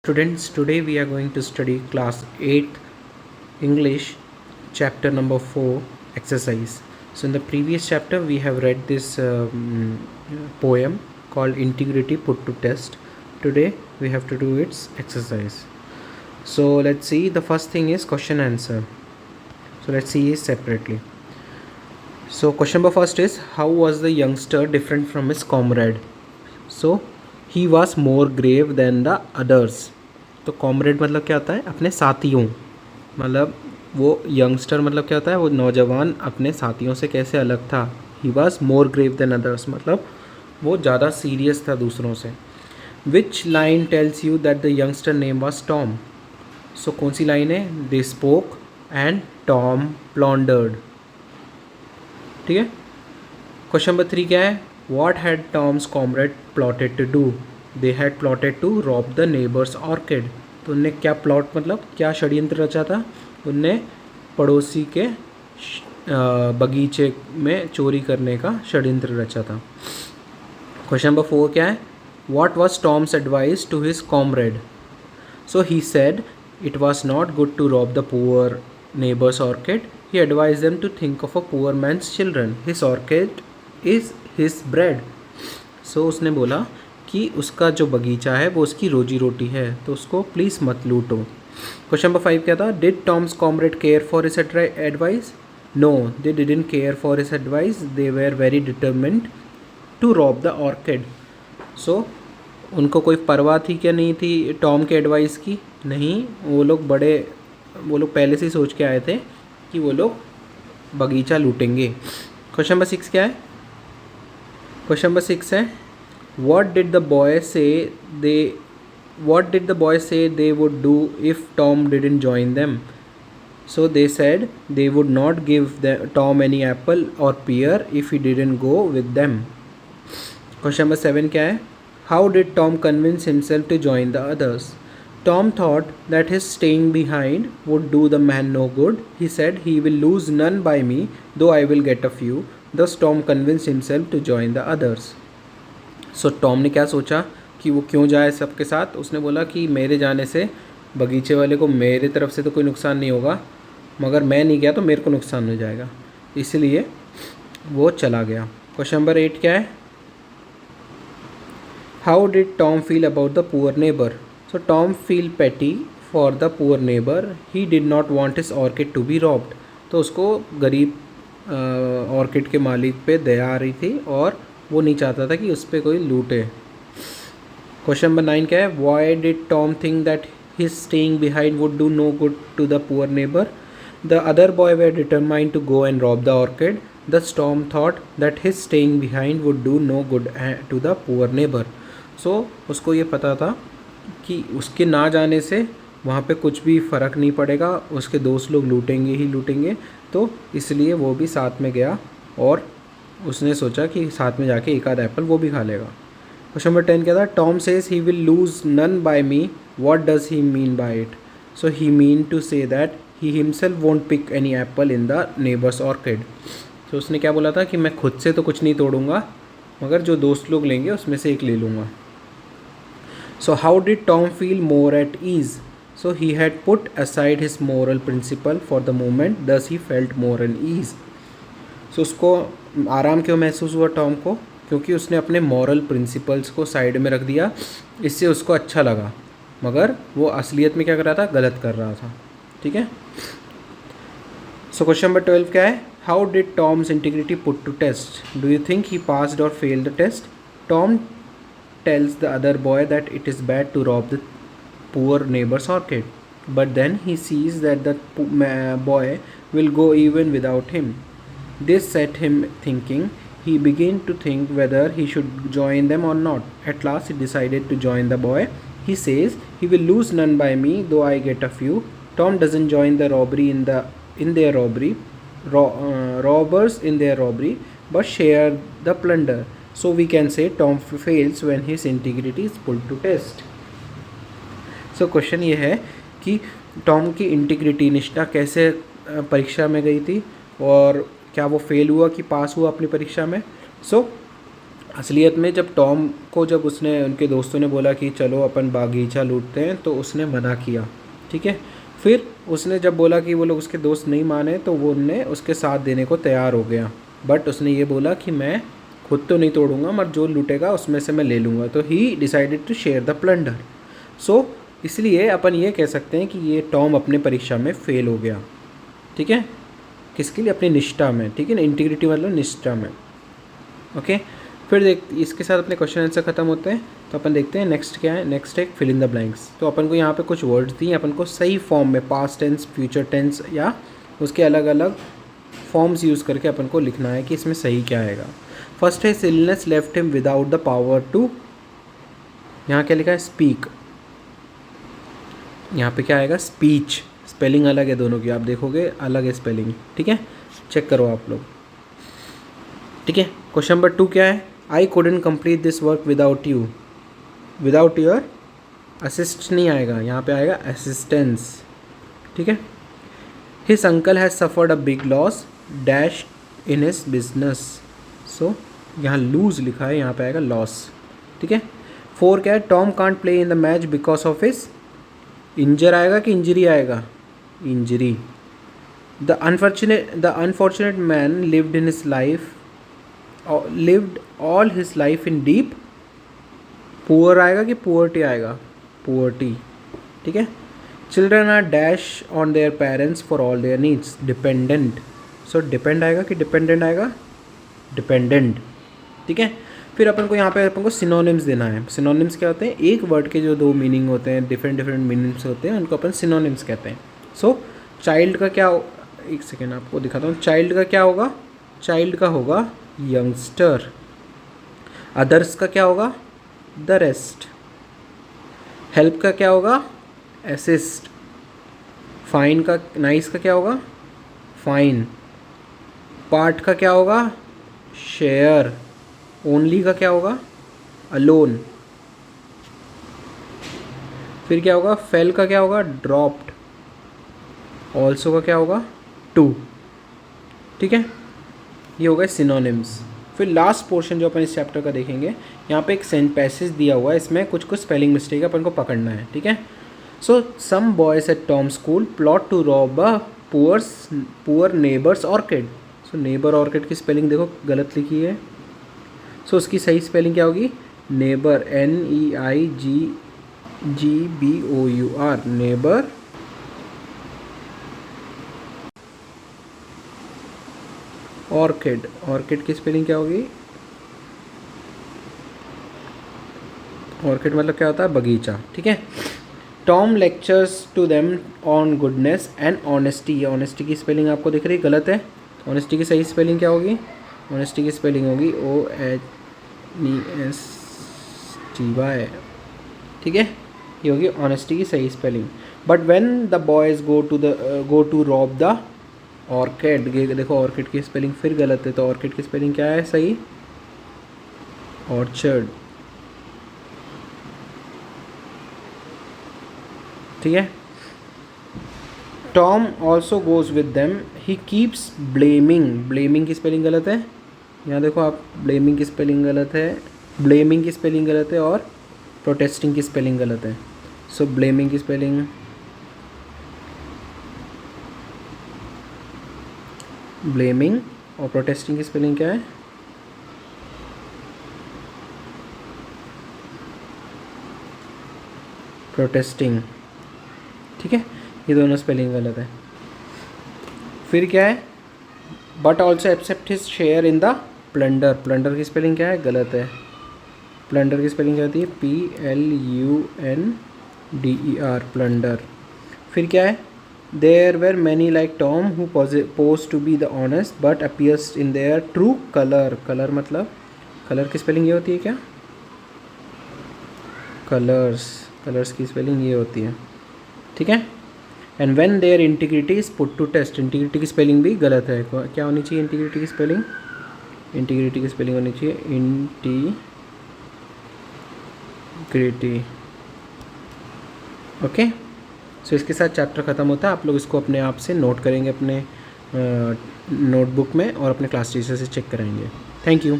Students, today we are going to study class 8 English chapter number 4 exercise. So in the previous chapter we have read this poem called Integrity Put to Test. Today we have to do its exercise. So let's see, the first thing is question answer. So let's see it separately. So question number first is, how was the youngster different from his comrade? So he was more grave than the others. तो comrade मतलब क्या होता है? अपने साथियों, मतलब वो youngster मतलब क्या होता है? वो नौजवान अपने साथियों से कैसे अलग था? He was more grave than others, मतलब वो ज़्यादा सीरियस था दूसरों से. Which line tells you that the youngster name was Tom? So कौन सी लाइन है? They spoke and Tom plundered. ठीक है. क्वेश्चन नंबर 3 क्या है? What had Tom's comrade plotted to do? They had plotted to rob the neighbours orchard. तो उनने क्या प्लॉट मतलब क्या षड्यंत्र रचा था? उनने पड़ोसी के बगीचे में चोरी करने का षड्यंत्र रचा था. क्वेश्चन नंबर 4 क्या है? What was Tom's advice to his comrade? So he said it was not good to rob the poor neighbours orchard. He advise them to think of a poor man's children. His orchard is his bread. So उसने बोला कि उसका जो बगीचा है वो उसकी रोजी रोटी है, तो उसको प्लीज़ मत लूटो. क्वेश्चन नंबर 5 क्या था? Did Tom's comrade care for his advice? No, they didn't care for his advice. They were very determined to rob the orchard. So उनको कोई परवाह थी क्या नहीं थी टॉम के एडवाइस की? नहीं, वो लोग पहले से ही सोच के आए थे कि वो लोग बगीचा लूटेंगे. क्वेश्चन नंबर 6 क्या है? क्वेश्चन नंबर 6 है, what did the boy say they would do if Tom didn't join them? So they said they would not give Tom any apple or pear if he didn't go with them. Question number 7 क्या है? How did Tom convince himself to join the others? Tom thought that his staying behind would do the man no good. He said he will lose none by me, though I will get a few. Thus Tom convinced himself to join the others. So Tom ने क्या सोचा कि वो क्यों जाए सबके साथ? उसने बोला कि मेरे जाने से बगीचे वाले को मेरे तरफ से तो कोई नुकसान नहीं होगा, मगर मैं नहीं गया तो मेरे को नुकसान हो जाएगा, इसलिए वो चला गया. क्वेश्चन नंबर 8 क्या है? How did Tom feel about the poor neighbour? So Tom feel pity for the poor neighbour. He did not want his orchard to be robbed. तो उसको गरीब ऑर्किड के मालिक पे दया आ रही थी और वो नहीं चाहता था कि उस पर कोई लूटे. क्वेश्चन नंबर 9 क्या है? Why did Tom think that his staying behind would do no good to the poor neighbour? The other boy were determined to go and rob the orchard. Thus Tom thought that his staying behind would do no good to the poor neighbour. So उसको ये पता था कि उसके ना जाने से वहाँ पे कुछ भी फ़र्क नहीं पड़ेगा, उसके दोस्त लोग लूटेंगे ही लूटेंगे, तो इसलिए वो भी साथ में गया और उसने सोचा कि साथ में जाके एक आध एप्पल वो भी खा लेगा. क्वेश्चन नंबर 10 क्या था? Tom says he will lose none by me. What does he mean by it? So he mean to say that he himself won't pick any apple in the neighbours orchard. तो उसने क्या बोला था कि मैं खुद से तो कुछ नहीं तोड़ूंगा, मगर जो दोस्त लोग लेंगे उसमें से एक ले लूँगा. So how did Tom feel more at ease? So he had put aside his moral principle for the moment, thus he felt more an ease. So उसको आराम क्यों महसूस हुआ टॉम को? क्योंकि उसने अपने मॉरल प्रिंसिपल्स को साइड में रख दिया, इससे उसको अच्छा लगा, मगर वो असलियत में क्या कर रहा था? गलत कर रहा था. ठीक है. सो क्वेश्चन नंबर 12 क्या है? How did Tom's integrity put to test? Do you think he passed और failed the test? Tom tells the other boy that it is bad to rob the poor neighbours orchard, but then he sees that the boy will go even without him. This set him thinking. He began to think whether he should join them or not. At last he decided to join the boy. He says he will lose none by me, though I get a few. Tom doesn't join the robbery in their robbery, robbers in their robbery, but share the plunder. So we can say Tom fails when his integrity is put to test. So question ये है कि Tom की integrity, निष्ठा कैसे परीक्षा में गई थी और क्या वो फेल हुआ कि पास हुआ अपनी परीक्षा में? सो असलियत में जब टॉम को जब उसने उनके दोस्तों ने बोला कि चलो अपन बागीचा लूटते हैं तो उसने मना किया, ठीक है। फिर उसने जब बोला कि वो लोग उसके दोस्त नहीं माने तो वो उनने उसके साथ देने को तैयार हो गया, बट उसने ये बोला कि मैं खुद तो नहीं तोड़ूंगा मगर जो लूटेगा उसमें से मैं ले लूँगा। तो he decided to share the plunder. So इसलिए अपन ये कह सकते हैं कि ये टॉम अपने परीक्षा में फ़ेल हो गया, ठीक है। किसके लिए? अपनी निष्ठा में, ठीक है ना। इंटीग्रिटी मतलब निष्ठा में, ओके। फिर देख इसके साथ अपने क्वेश्चन आंसर ख़त्म होते हैं। तो अपन देखते हैं नेक्स्ट क्या है। नेक्स्ट है फिल इन द ब्लैंक्स। तो अपन को यहाँ पे कुछ वर्ड्स दिए, अपन को सही फॉर्म में पास्ट टेंस, फ्यूचर टेंस या उसके अलग अलग फॉर्म्स यूज़ करके अपन को लिखना है कि इसमें सही क्या आएगा। फर्स्ट है illness left him without the power to, यहाँ क्या लिखा है? स्पीक। यहाँ पे क्या आएगा? स्पीच। स्पेलिंग अलग है दोनों की, आप देखोगे अलग है स्पेलिंग, ठीक है। चेक करो आप लोग, ठीक है। क्वेश्चन नंबर 2 क्या है? I couldn't complete this work without you. Without your assist नहीं आएगा, यहाँ पे आएगा असिस्टेंस, ठीक है। His uncle has suffered a big loss dash in his business. So यहाँ लूज लिखा है, यहाँ पे आएगा लॉस, ठीक है। 4 क्या है? Tom can't play in the match because of his injure आएगा कि इंजरी आएगा? Injury. The unfortunate man lived in his life lived all his life in deep poor आएगा कि poverty आएगा? poverty, ठीक है। children are dash on their parents for all their needs, dependent, so depend आएगा कि dependent आएगा? dependent, ठीक है। फिर अपन को यहाँ पे अपन को सिनोनिम्स देना है। सिनोनिम्स क्या होते हैं? एक वर्ड के जो 2 मीनिंग होते हैं, डिफरेंट मीनिंग्स होते हैं, उनको अपन सिनोनिम्स कहते हैं। सो चाइल्ड का क्या, एक सेकेंड आपको दिखाता हूँ। चाइल्ड का क्या होगा? चाइल्ड का होगा यंगस्टर। अदर्स का क्या होगा? The rest. हेल्प का क्या होगा? असिस्ट। फाइन का, नाइस का क्या होगा? फाइन। पार्ट का क्या होगा? शेयर। ओनली का क्या होगा? अलोन। फिर क्या होगा? फेल का क्या होगा? ड्रॉप्ड। ऑल्सो का क्या होगा? टू, ठीक है। ये हो गए सिनोनिम्स। फिर लास्ट पोर्शन जो अपन इस चैप्टर का देखेंगे, यहाँ पे एक पैसेज दिया हुआ है, इसमें कुछ कुछ स्पेलिंग मिस्टेक है, अपन को पकड़ना है, ठीक है। So some boys at Tom school plot to rob a poor neighbours orchard. So neighbour orchard की स्पेलिंग देखो गलत लिखी है। सो उसकी सही स्पेलिंग क्या होगी? Neighbour, NEIGBOUR, neighbour. Orchid, orchid की स्पेलिंग क्या होगी? ऑर्किड मतलब क्या होता है? बगीचा, ठीक है। Tom lectures to them on goodness and honesty. Honesty की स्पेलिंग आपको दिख रही गलत है। ऑनेस्टी की सही स्पेलिंग क्या होगी? ऑनेस्टी की स्पेलिंग होगी ONESTY, ठीक है। ये होगी ऑनेस्टी की सही spelling. But when the boys go to rob the orchard, देखो ऑर्किड की स्पेलिंग फिर गलत है, तो ऑर्किड की स्पेलिंग क्या है सही? ऑर्चर्ड, ठीक है। Tom also goes with them, he keeps blaming. Blaming की स्पेलिंग गलत है, यहाँ देखो आप, ब्लेमिंग की स्पेलिंग गलत है, ब्लेमिंग की स्पेलिंग गलत है, और प्रोटेस्टिंग की स्पेलिंग गलत है। सो ब्लेमिंग की स्पेलिंग, ब्लेमिंग, और प्रोटेस्टिंग की स्पेलिंग क्या है? प्रोटेस्टिंग, ठीक है। ये दोनों स्पेलिंग गलत है। फिर क्या है? But also accept his share in the plunder. Plunder की स्पेलिंग क्या है? गलत है। प्लंडर की स्पेलिंग क्या होती है? PLUNDER, plunder. फिर क्या है? There were many like Tom who posed to be the honest but appears in their true color. Color मतलब, कलर की स्पेलिंग ये होती है क्या? कलर्स, कलर्स की स्पेलिंग ये होती है, ठीक है। And when there integrity is put to test. Integrity की स्पेलिंग भी गलत है। क्या होनी चाहिए इंटीग्रिटी की स्पेलिंग? इंटीग्रिटी की स्पेलिंग होनी चाहिए इंटीग्रिटी, ओके। सो इसके साथ चैप्टर ख़त्म होता है। आप लोग इसको अपने आप से नोट करेंगे अपने नोटबुक में और अपने क्लास टीचर से चेक कराएंगे। Thank you.